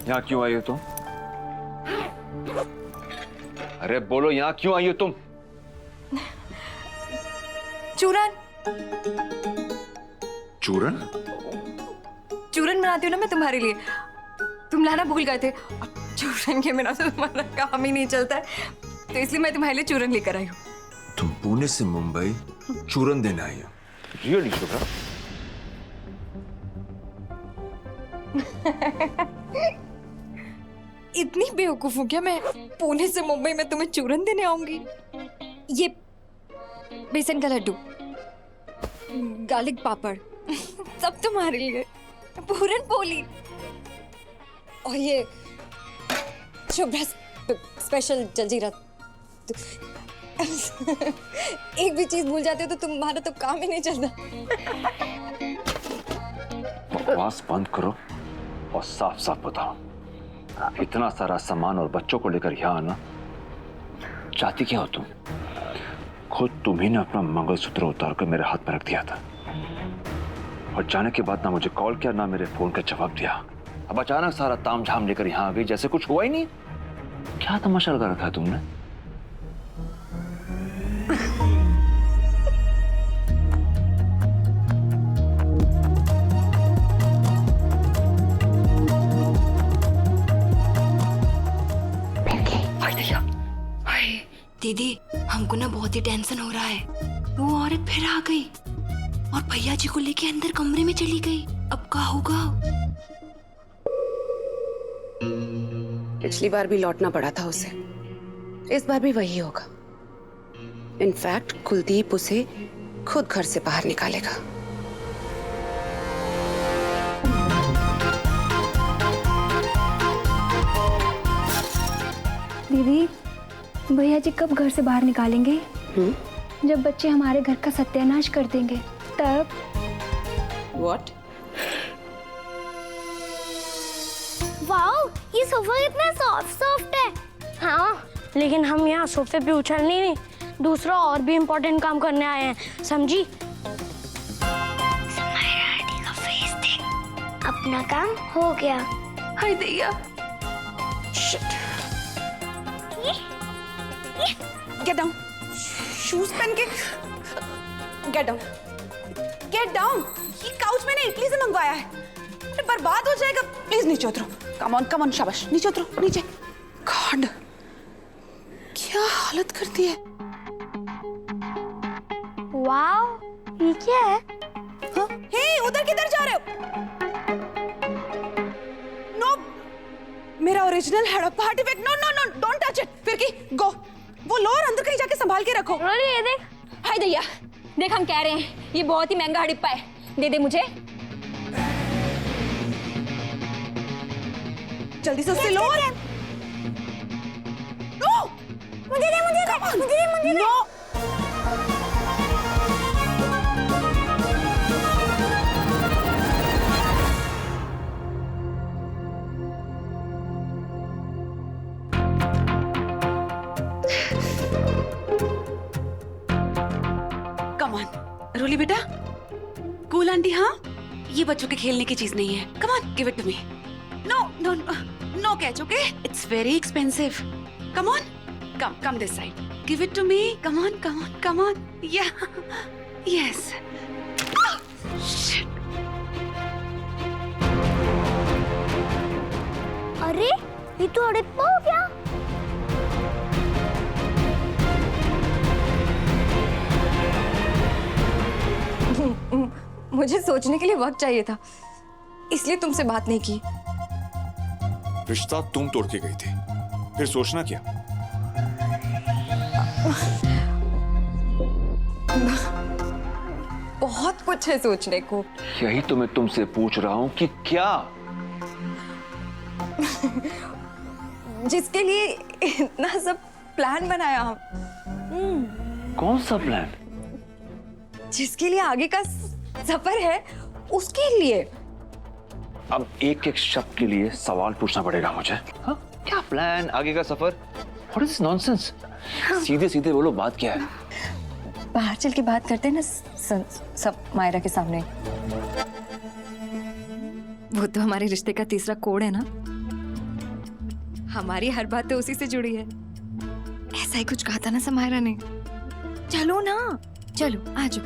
यहाँ क्यों आई हो तुम? अरे बोलो, यहाँ क्यों आई हो तुम? चूरन। चूरन? चूरन बनाती हूँ ना मैं तुम्हारे लिए, तुम लाना भूल गए थे। अब चूरन के बिना तो तुम्हारा काम ही नहीं चलता है, तो इसलिए मैं तुम्हारे लिए चूरन लेकर आई हूँ। तुम पुणे से मुंबई चूरन देने आई हो? रियली शुभ्रा? इतनी बेवकूफ हूँ क्या मैं, पुणे से मुंबई में तुम्हें चूरन देने आऊंगी? ये बेसन का लड्डू, गार्लिक पापड़, सब तुम्हारे लिए, पूरन पोली, और ये शुभ्रा स्पेशल जलजीरा। एक भी चीज भूल जाते हो तो तुम्हारा तो काम ही नहीं चलता। बकवास बंद करो और साफ साफ बताओ, इतना सारा सामान और बच्चों को लेकर यहाँ आना चाहती क्या हो तुम? खुद तुम्ही ने अपना मंगलसूत्र उतार कर मेरे हाथ में रख दिया था, और जाने के बाद ना मुझे कॉल किया ना मेरे फोन का जवाब दिया। अब अचानक सारा तामझाम लेकर यहाँ आ गई जैसे कुछ हुआ ही नहीं। क्या तमाशा लगा रखा है तुमने? दीदी, हमको ना बहुत ही टेंशन हो रहा है। वो औरत फिर आ गई और भैया जी को लेके अंदर कमरे में चली गई। अब क्या होगा? पिछली बार भी लौटना पड़ा था उसे, इस बार भी वही होगा। इनफैक्ट कुलदीप उसे खुद घर से बाहर निकालेगा। दीदी, भैया जी कब घर से बाहर निकालेंगे? जब बच्चे हमारे घर का सत्यानाश कर देंगे तब। What? वाओ, ये सोफा कितना सॉफ्ट है। हाँ, लेकिन हम यहाँ सोफे पे उछलने नहीं, दूसरा और भी इम्पोर्टेंट काम करने आए हैं, समझी? आंटी का फेस देख। अपना काम हो गया। हाय दैया। Get down. शूज पहन के Get down. Get down. ये काउच मैंने इटली से मंगवाया है, अरे बर्बाद हो जाएगा। प्लीज नीचे उतरो। Come on, शाबाश, नीचे उतरो, नीचे। गॉड, क्या हालत करती है। वाओ, ये क्या है? हे, उधर किधर जा रहे हो? नो, मेरा original Harappa artifact. No, don't touch it. फिर की गो, वो लो और अंदर कहीं जाके संभाल के रखो। ये देख। हाय दैया, देख हम कह रहे हैं ये बहुत ही महंगा हड़प्पा है, दे दे मुझे। जल्दी से उससे लो। नो, मुझे दे। नो। रोली बेटा, कूल आंटी। हाँ, ये बच्चों के खेलने की चीज नहीं है। Come on, give it to me. No catch, okay? It's very expensive. Come on, come this side. Give it to me. Come on. Yeah, yes. अरे, ये तो हड़प्पा हो गया। मुझे सोचने के लिए वक्त चाहिए था, इसलिए तुमसे बात नहीं की। रिश्ता तुम तोड़ के गई थी, फिर सोचना क्या? बहुत कुछ है सोचने को। यही तो मैं तुमसे पूछ रहा हूँ कि क्या? जिसके लिए इतना सब प्लान बनाया हम। कौन सा प्लान? जिसके लिए आगे का सफर है, उसके लिए। अब एक एक शब्द के लिए सवाल पूछना पड़ेगा मुझे। हाँ? क्या प्लान, आगे का सफर? What is this nonsense? सीधे सीधे बोलो, बात क्या है? बाहर चल के बात करते हैं ना सब मायरा के सामने। वो तो हमारे रिश्ते का तीसरा कोड है ना। हमारी हर बात तो उसी से जुड़ी है। ऐसा ही कुछ कहा था ना समायरा ने। चलो ना, चलो आ जाओ।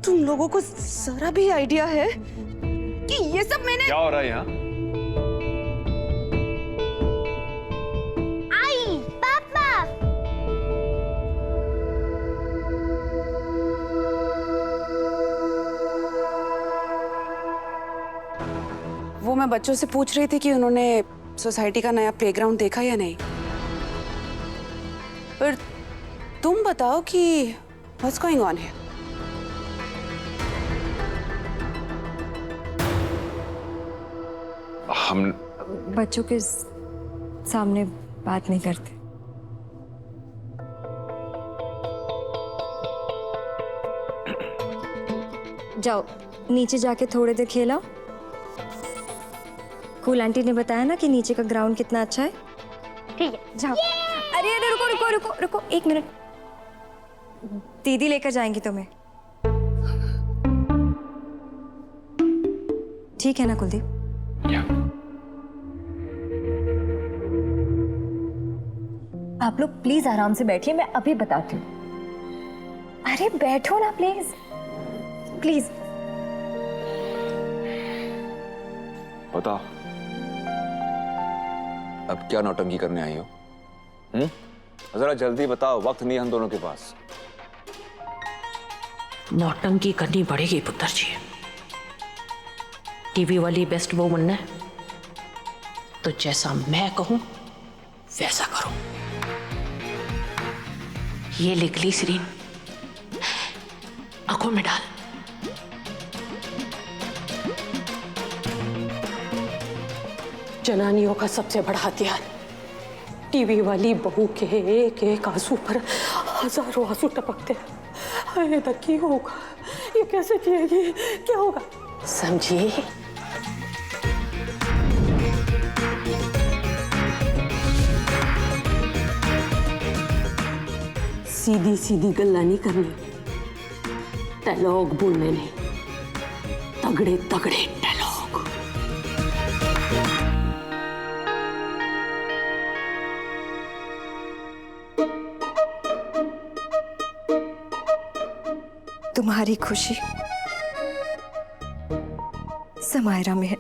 तुम लोगों को जरा भी आइडिया है कि ये सब मैंने? क्या हो रहा है यहाँ? आई पापा। वो मैं बच्चों से पूछ रही थी कि उन्होंने सोसाइटी का नया प्लेग्राउंड देखा या नहीं। पर तुम बताओ कि व्हाट्स गोइंग ऑन हियर? हम बच्चों के सामने बात नहीं करते। जाओ नीचे जाके थोड़ी देर खेला। कूल आंटी ने बताया ना कि नीचे का ग्राउंड कितना अच्छा है। ठीक है जाओ। अरे अरे रुको रुको रुको रुको, एक मिनट। दीदी लेकर जाएंगी तुम्हें, ठीक है ना कुलदीप? आप लोग प्लीज आराम से बैठिए, मैं अभी बताती हूँ। अरे बैठो ना प्लीज प्लीज। बताओ अब क्या नौटंकी करने आई हो? जरा जल्दी बताओ, वक्त नहीं हम दोनों के पास। नौटंकी करनी पड़ेगी पुत्र जी। टीवी वाली बेस्ट वो बनना है तो जैसा मैं कहूं वैसा करो। ये ले ग्लिसरीन, आंखों में डाल। जनानियों का सबसे बड़ा हथियार टीवी वाली बहू के एक एक आंसू पर हजारों आंसू टपकते हैं। ये तक की होगा, ये कैसे जिएगी, क्या होगा? समझिए। सीधी सीधी गल्ला नहीं करनी, डायलॉग बोलने नहीं, तगड़े तगड़े डायलॉग। तुम्हारी खुशी समायरा में है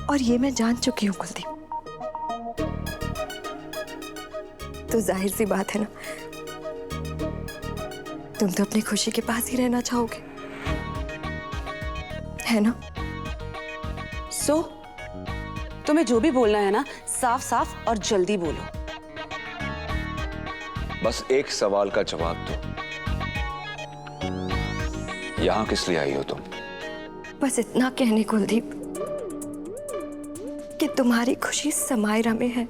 और ये मैं जान चुकी हूं कुलदीप। तो जाहिर सी बात है ना, तुम तो अपनी खुशी के पास ही रहना चाहोगे, है ना? सो तुम्हें जो भी बोलना है ना, साफ साफ और जल्दी बोलो। बस एक सवाल का जवाब दो, यहां किस लिए आई हो तुम? बस इतना कहने कुलदीप कि तुम्हारी खुशी समायरा में है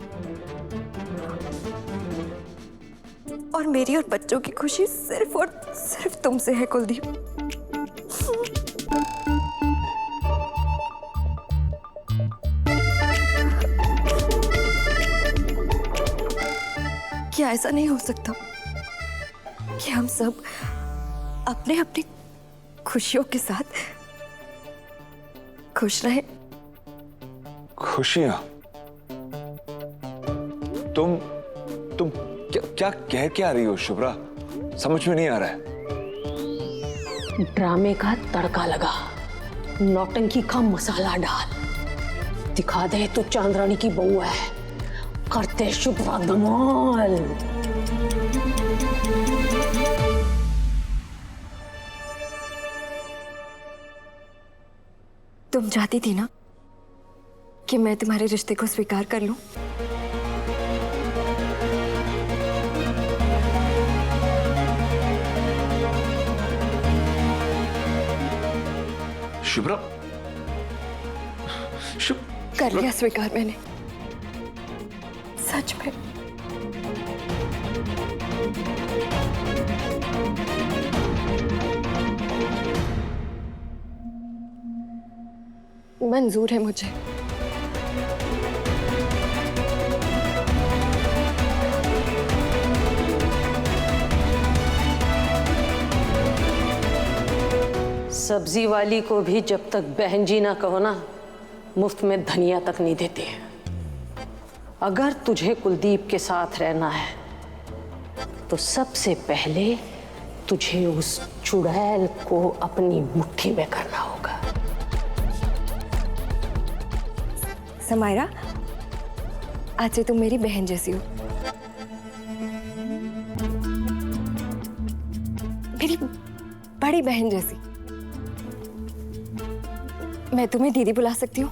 और मेरी और बच्चों की खुशी सिर्फ और सिर्फ तुमसे है कुलदीप। क्या ऐसा नहीं हो सकता कि हम सब अपने अपनी खुशियों के साथ खुश रहें? खुशियां? तुम क्या कह क्या रही हो शुभ्रा? समझ में नहीं आ रहा है। ड्रामे का तड़का लगा, नौटंकी का मसाला डाल, दिखा दे तू चांद्रानी की बहू है, करते शुभ्रा धमाल। तुम चाहती थी ना कि मैं तुम्हारे रिश्ते को स्वीकार कर लूं? शुभ्रा, कर लिया स्वीकार मैंने, सच में। मंजूर है मुझे। सब्जी वाली को भी जब तक बहन जी ना कहो ना, मुफ्त में धनिया तक नहीं देते। अगर तुझे कुलदीप के साथ रहना है तो सबसे पहले तुझे उस चुड़ैल को अपनी मुट्ठी में करना होगा। समायरा, आज से तुम मेरी बहन जैसी हो, मेरी बड़ी बहन जैसी। मैं तुम्हें दीदी बुला सकती हूँ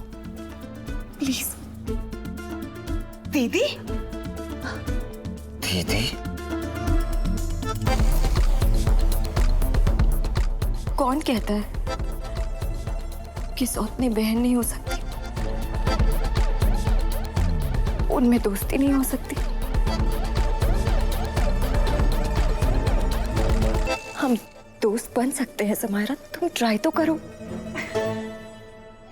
प्लीज? दीदी? दीदी? कौन कहता है कि सौतनी बहन नहीं हो सकती, उनमें दोस्ती नहीं हो सकती? हम दोस्त बन सकते हैं समायरा, तुम ट्राई तो करो।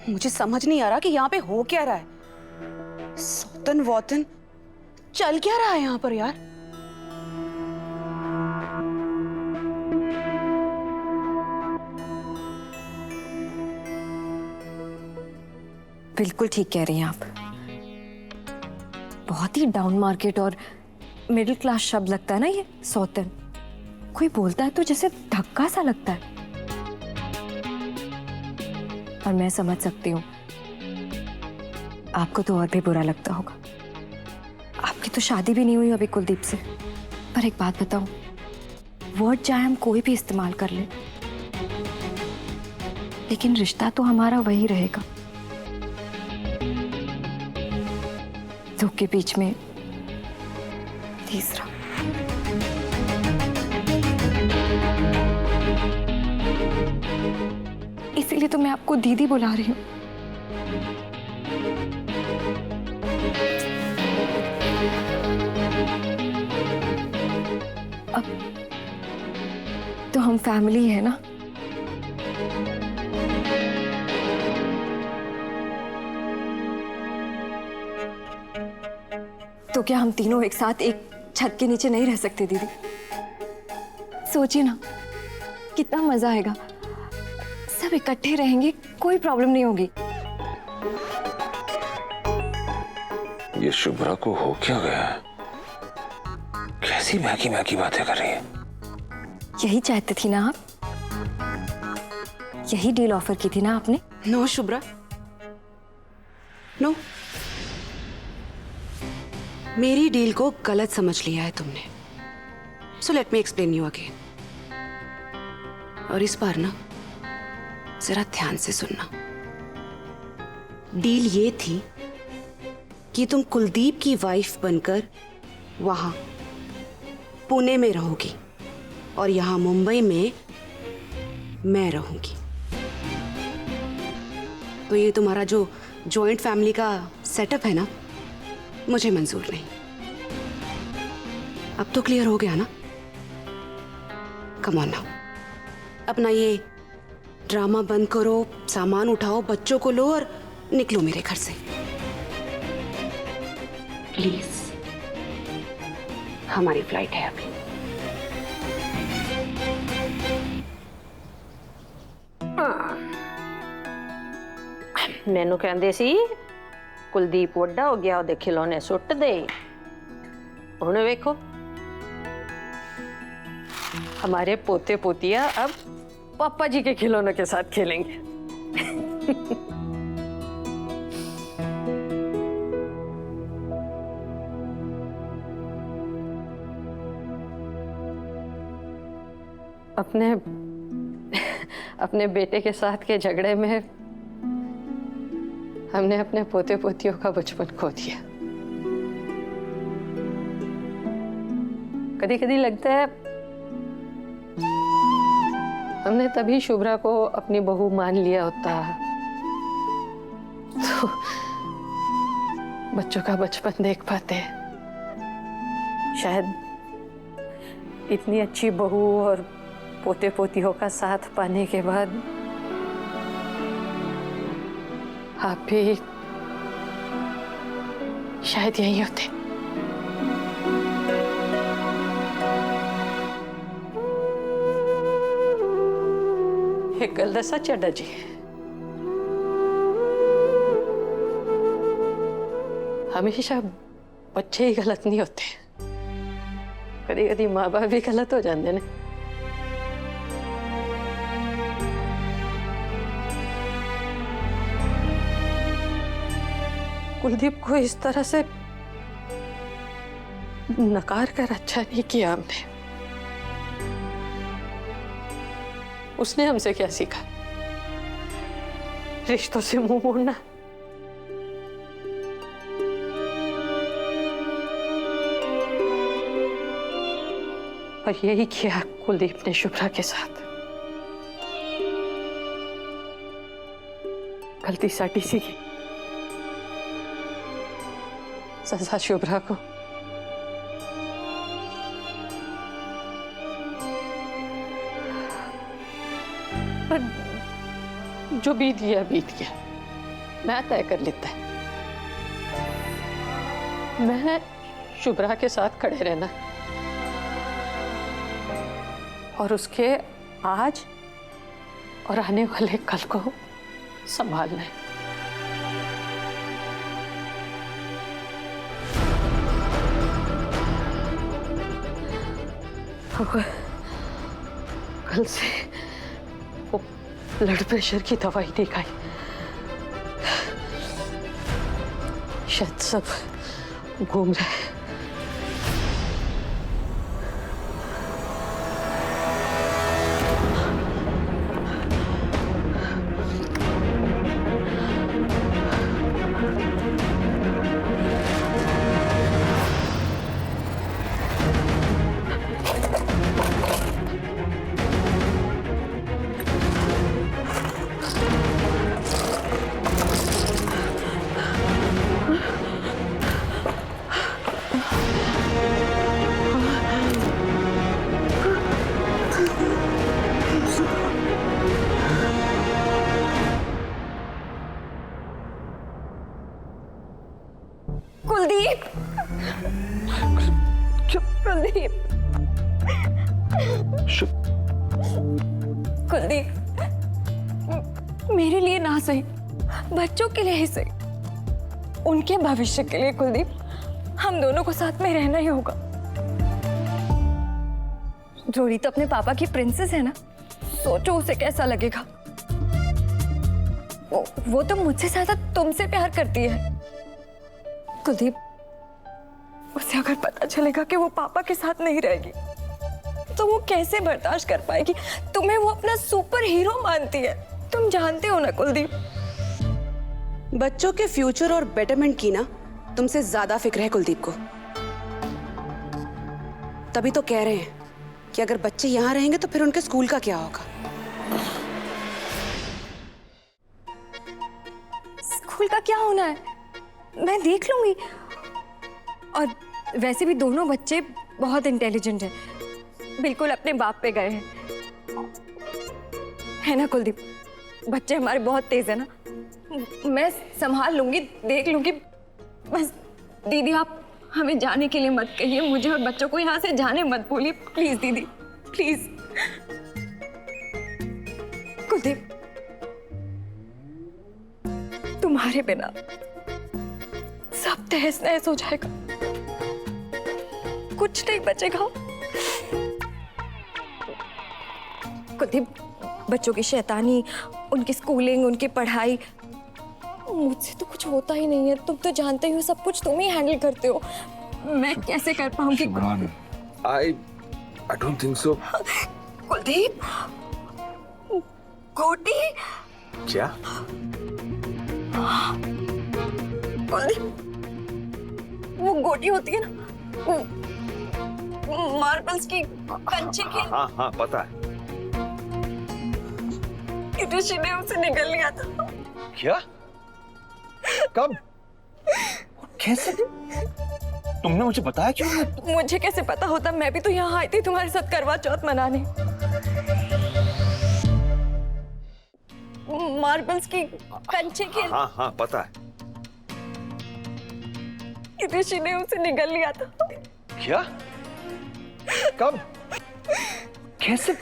मुझे समझ नहीं आ रहा कि यहाँ पे हो क्या रहा है। सौतन वौतन चल क्या रहा है यहाँ पर यार? बिल्कुल ठीक कह रही हैं आप। बहुत ही डाउन मार्केट और मिडिल क्लास शब्द लगता है ना ये सौतन। कोई बोलता है तो जैसे धक्का सा लगता है। और मैं समझ सकती हूँ, आपको तो और भी बुरा लगता होगा। आपकी तो शादी भी नहीं हुई अभी कुलदीप से। पर एक बात बताऊं, वर्ड चाहे हम कोई भी इस्तेमाल कर ले, लेकिन रिश्ता तो हमारा वही रहेगा। दो के बीच में तीसरा। इसीलिए तो मैं आपको दीदी बुला रही हूँ। अब तो हम फैमिली है ना। तो क्या हम तीनों एक साथ एक छत के नीचे नहीं रह सकते दीदी? सोचिए ना, कितना मजा आएगा। सब इकट्ठे रहेंगे, कोई प्रॉब्लम नहीं होगी। ये शुभ्रा को हो क्या गया है? कैसी महकी महकी बातें कर रही है? यही चाहते थी ना आप? यही डील ऑफर की थी ना आपने? No Shubhra, no. मेरी डील को गलत समझ लिया है तुमने। So let me explain you again. और इस बार ना जरा ध्यान से सुनना। डील ये थी कि तुम कुलदीप की वाइफ बनकर वहां पुणे में रहोगी और यहां मुंबई में मैं रहूंगी। तो ये तुम्हारा जो जॉइंट फैमिली का सेटअप है ना, मुझे मंजूर नहीं। अब तो क्लियर हो गया ना? कम ऑन नाउ, अपना ये ड्रामा बंद करो, सामान उठाओ, बच्चों को लो और निकलो मेरे घर से प्लीज। हमारी फ्लाइट है अभी। मैनू कहंदे सी कुलदीप वड्डा हो गया, ओदे खिलौने सुट दे। हुण वेखो, हमारे पोते पोतिया अब पापा जी के खिलौनों के साथ खेलेंगे। अपने बेटे के साथ के झगड़े में हमने अपने पोते पोतियों का बचपन खो दिया। कभी कभी लगता है हमने तभी शुभ्रा को अपनी बहू मान लिया होता तो बच्चों का बचपन देख पाते। शायद इतनी अच्छी बहू और पोते पोतियों का साथ पाने के बाद आप भी शायद यही होते। एक गल दसा चड्डा जी, हमेशा बच्चे ही गलत नहीं होते, कभी कभी माँ बाप भी गलत हो जाते हैं। कुलदीप को इस तरह से नकार कर अच्छा नहीं किया हमने। उसने हमसे क्या सीखा? रिश्तों से मुंह मोड़ना। और यही किया कुलदीप ने शुभ्रा के साथ। गलती साटी सी की, सजा शुभ्रा को। पर जो बीत गया बीत गया, मैं तय कर लेता है। मैं शुभ्रा के साथ खड़े रहना और उसके आज और आने वाले कल को संभालना है। कल से वो ब्लड प्रेशर की दवाई नहीं खाई, शायद सब घूम रहे हैं। कुलदीप, कुलदीप, कुलदीप, मेरे लिए ना सही, बच्चों के लिए ही सही, उनके भविष्य के लिए कुलदीप, हम दोनों को साथ में रहना ही होगा। जोड़ी तो अपने पापा की प्रिंसेस है ना, सोचो उसे कैसा लगेगा। वो तो मुझसे ज्यादा तुमसे प्यार करती है। कुलदीप, उसे अगर पता चलेगा कि वो पापा के साथ नहीं रहेगी तो वो कैसे बर्दाश्त कर पाएगी? तुम्हें वो अपना सुपर हीरो मानती है, तुम जानते हो ना कुलदीप। बच्चों के फ्यूचर और बेटरमेंट की ना तुमसे ज्यादा फिक्र है कुलदीप को। तभी तो कह रहे हैं कि अगर बच्चे यहाँ रहेंगे तो फिर उनके स्कूल का क्या होगा। स्कूल का क्या होना है, मैं देख लूंगी। और वैसे भी दोनों बच्चे बहुत इंटेलिजेंट हैं, बिल्कुल अपने बाप पे गए हैं, है ना कुलदीप? बच्चे हमारे बहुत तेज है ना, मैं संभाल लूंगी, देख लूंगी। बस दीदी आप हमें जाने के लिए मत कहिए, मुझे और बच्चों को यहाँ से जाने मत बोलिए, प्लीज दीदी, प्लीज। कुलदीप, तुम्हारे बिना सब तहस नहस हो जाएगा, कुछ नहीं बचेगा। कुलदीप, बच्चों की शैतानी, उनकी स्कूलिंग, उनकी पढ़ाई, मुझसे तो कुछ होता ही नहीं है। तुम तो जानते हो सब कुछ तुम ही हैंडल करते हो, मैं कैसे कर पाऊंगी? I don't think so. Kuldeep, गोटी। क्या? कुलदीप, वो गोटी होती है ना, वो मार्बल्स की कंचे खेल। हाँ हाँ पता है। ऋषि ने उसे निगल लिया था। क्या? कब? कैसे? तुमने मुझे बताया क्यों? मुझे कैसे पता होता, मैं भी तो यहाँ आई थी तुम्हारे साथ करवा चौथ मनाने। मार्बल्स की कंचे खेल। हाँ हाँ पता है। ऋषि ने उसे निगल लिया था। क्या? कब? कैसे?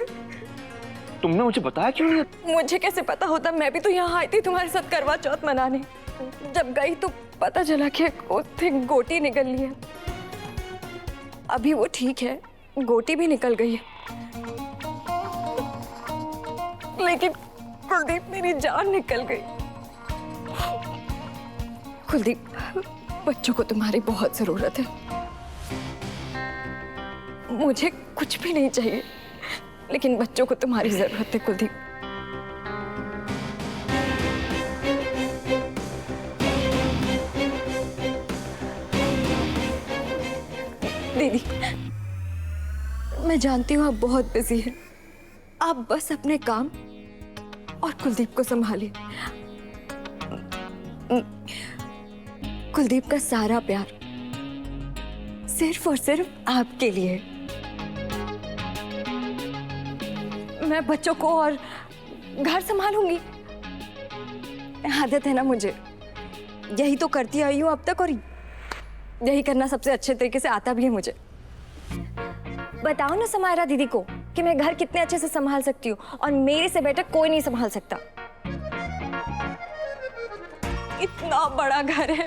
तुमने मुझे बताया क्यों नहीं? मुझे कैसे पता होता, मैं भी तो यहाँ आई थी तुम्हारे साथ करवा चौथ मनाने। जब गई तो पता चला कि उससे गोटी निकल ली है। अभी वो ठीक है, गोटी भी निकल गई है, लेकिन कुलदीप मेरी जान निकल गई। कुलदीप, बच्चों को तुम्हारी बहुत जरूरत है। मुझे कुछ भी नहीं चाहिए, लेकिन बच्चों को तुम्हारी जरूरत है कुलदीप। दीदी, मैं जानती हूँ आप बहुत बिजी हैं। आप बस अपने काम और कुलदीप को संभालिए। कुलदीप का सारा प्यार सिर्फ और सिर्फ आपके लिए है। मैं बच्चों को और घर संभालूंगी। आदत है ना मुझे, यही तो करती आई हूँ अब तक, और यही करना सबसे अच्छे तरीके से आता भी है मुझे। बताओ ना समायरा दीदी को कि मैं घर कितने अच्छे से संभाल सकती हूँ, और मेरे से बेटर कोई नहीं संभाल सकता। इतना बड़ा घर है,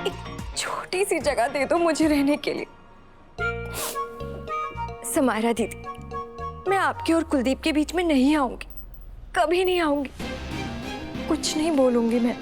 एक छोटी सी जगह दे दो मुझे रहने के लिए। समायरा दीदी, मैं आपके और कुलदीप के बीच में नहीं आऊंगी, कभी नहीं आऊंगी, कुछ नहीं बोलूंगी मैं।